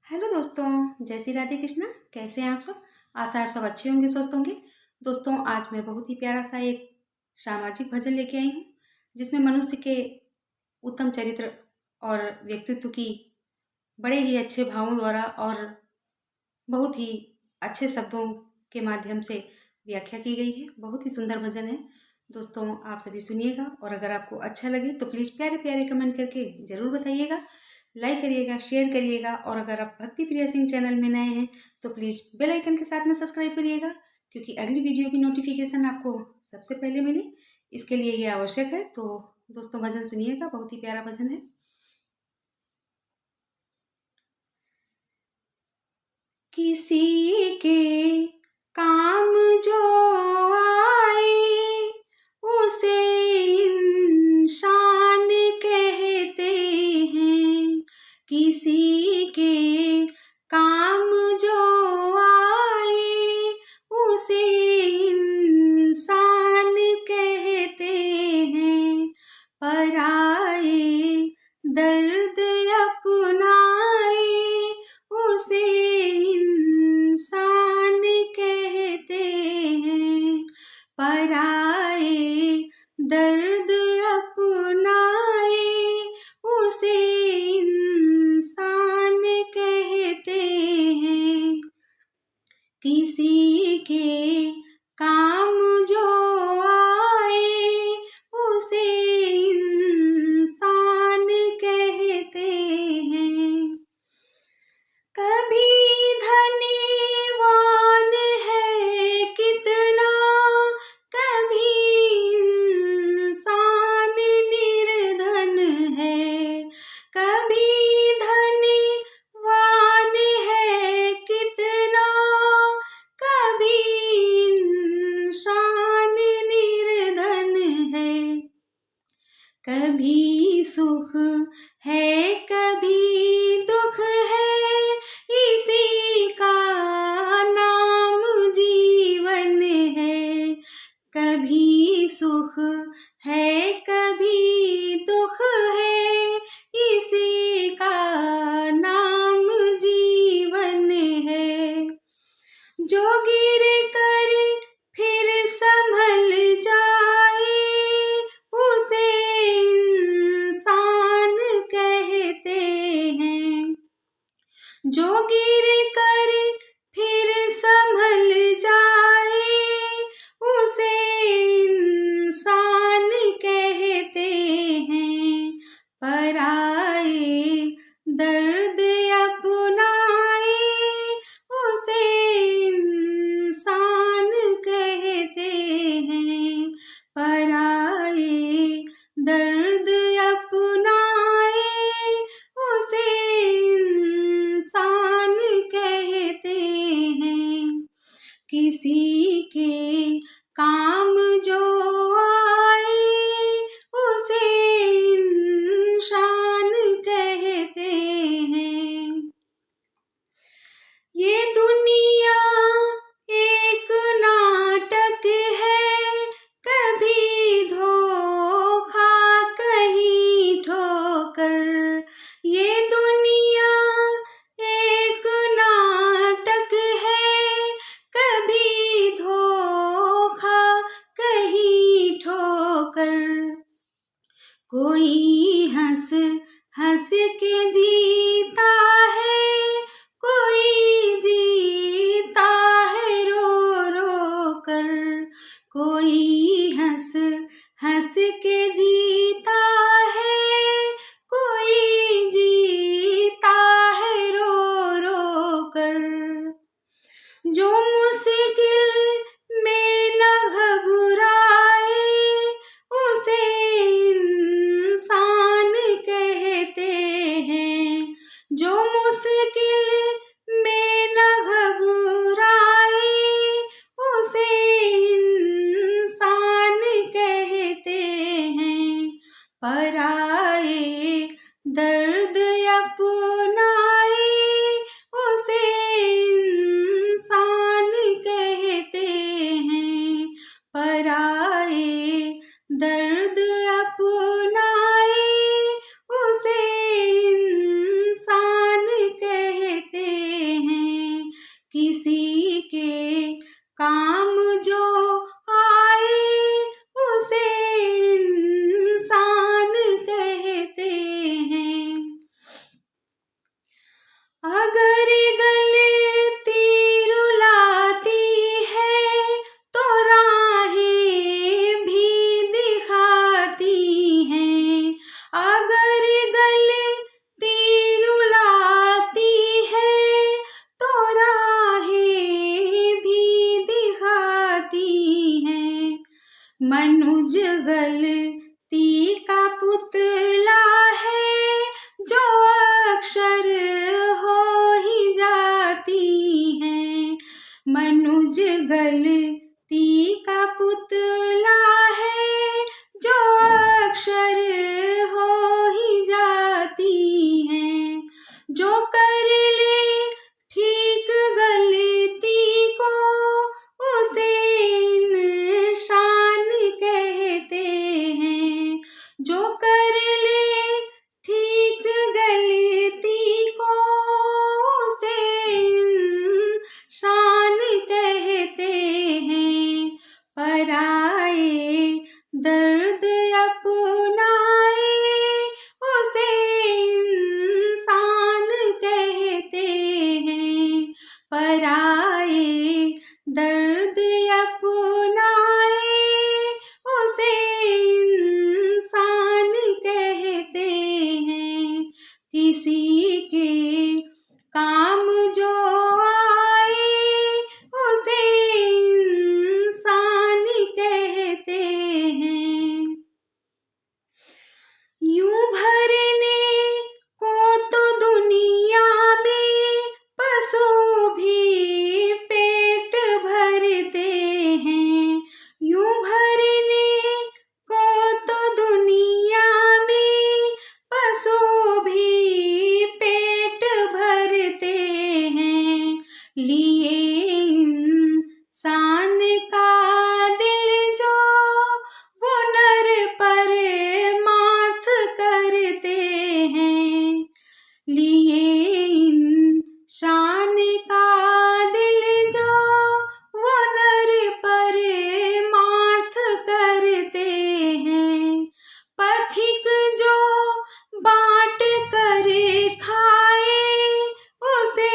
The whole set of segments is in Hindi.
हेलो दोस्तों, जय श्री राधे कृष्णा। कैसे हैं आप सब? आशा है आप सब अच्छे होंगे, स्वस्थ होंगे। दोस्तों, आज मैं बहुत ही प्यारा सा एक सामाजिक भजन लेके आई हूँ, जिसमें मनुष्य के उत्तम चरित्र और व्यक्तित्व की बड़े ही अच्छे भावों द्वारा और बहुत ही अच्छे शब्दों के माध्यम से व्याख्या की गई है। बहुत ही सुंदर भजन है। दोस्तों, आप सभी सुनिएगा और अगर आपको अच्छा लगे तो प्लीज़ प्यारे प्यारे कमेंट करके ज़रूर बताइएगा। लाइक करिएगा, शेयर करिएगा और अगर आप भक्ति प्रिया सिंह चैनल में नए हैं तो प्लीज़ बेल आइकन के साथ में सब्सक्राइब करिएगा, क्योंकि अगली वीडियो की नोटिफिकेशन आपको सबसे पहले मिले। इसके लिए ये आवश्यक है। तो दोस्तों, भजन सुनिएगा, बहुत ही प्यारा भजन है। किसी के काम जो आए उसे इंसान कहते हैं। किसी के काम जो आए उसे इंसान कहते हैं। पराए दर्द अपनाए उसे इंसान कहते हैं। पराए दर्द अपनाए उसे इंसान कहते हैं। किसी के काम जो आए उसे इंसान कहते हैं। कभी धनीवान है कितना, कभी इंसान निर्धन है। कभी धनीवान है कितना, कभी इंसान निर्धन है। कभी सुख है कभी दुख है, इसी का नाम जीवन है। कभी सुख है कभी दुख है, इसी का नाम जीवन है। जो गिर कर फिर संभल जाए उसे इंसान कहते हैं। जो गिर कर फिर संभल जाए उसे इंसान कहते हैं। पराए दर्द अपनाए उसे इंसान कहते हैं। पराए दर्द अपनाए उसे इंसान कहते हैं। किसी के काम जो आए उसे इंसान कहते हैं। ये दुनिया एक नाटक है, कभी धोखा कहीं ठोकर। ये दुनिया एक नाटक है, कभी धोखा कहीं ठोकर। कोई हंस हंस के जीता है, कोई जीता है रो रो कर। कोई हंस हंस के जीता है, कोई जीता है रो रो कर। जो मुश्किल में न घबराए उसे इंसान कहते हैं। जो मुश्किल में न घबराए उसे इंसान कहते हैं। पराए दर्द अपनाए उसे इंसान कहते हैं। पराए दर्द अपनाए उसे इंसान कहते गलती का पुतला है जो अक्सर हो ही जाती हैं। जो कर ले ठीक गलती को उसे इंसान कहते हैं। जो कर ले ठीक गलती को उसे इंसान कहते हैं। पराए दर्द अपनाए उसे इंसान कहते हैं। पराए दर्द अपनाए उसे इंसान कहते हैं। किसी के काम जो आए उसे इंसान कहते हैं। यूं भरने को तो दुनिया में पशु भी पेट भरते हैं। यूं भरने को तो दुनिया में पशु भी पेट भरते हैं। लिए इंसान का दिल जो वो नर परमार्थ करते हैं। लिए इंसान का दिल जो वो नर परमार्थ करते हैं। पथिक जो बाँट कर खाए उसे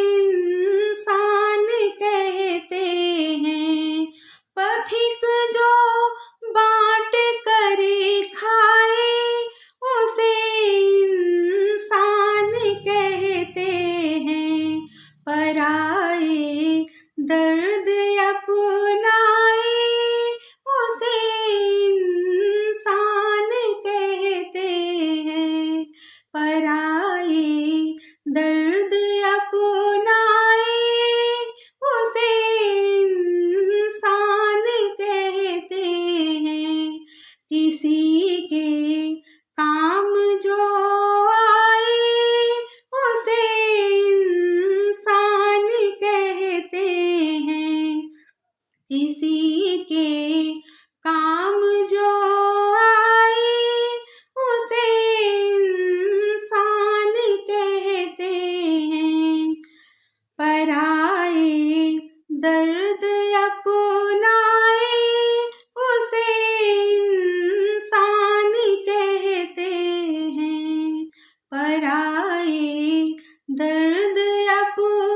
इंसान कहते हैं। पथिक जो बाँट कर खाए उसे इंसान कहते हैं। पराए दर्द अपनाए उसे इंसान कहते हैं। पराए दर्द अपनाए उसे इंसान कहते हैं। किसी के काम जो आए उसे इंसान कहते हैं। किसी के काम जो आए उसे इंसान कहते हैं। पराए दर्द अपनाए उसे इंसान कहते हैं। पराए दर्द अपनाए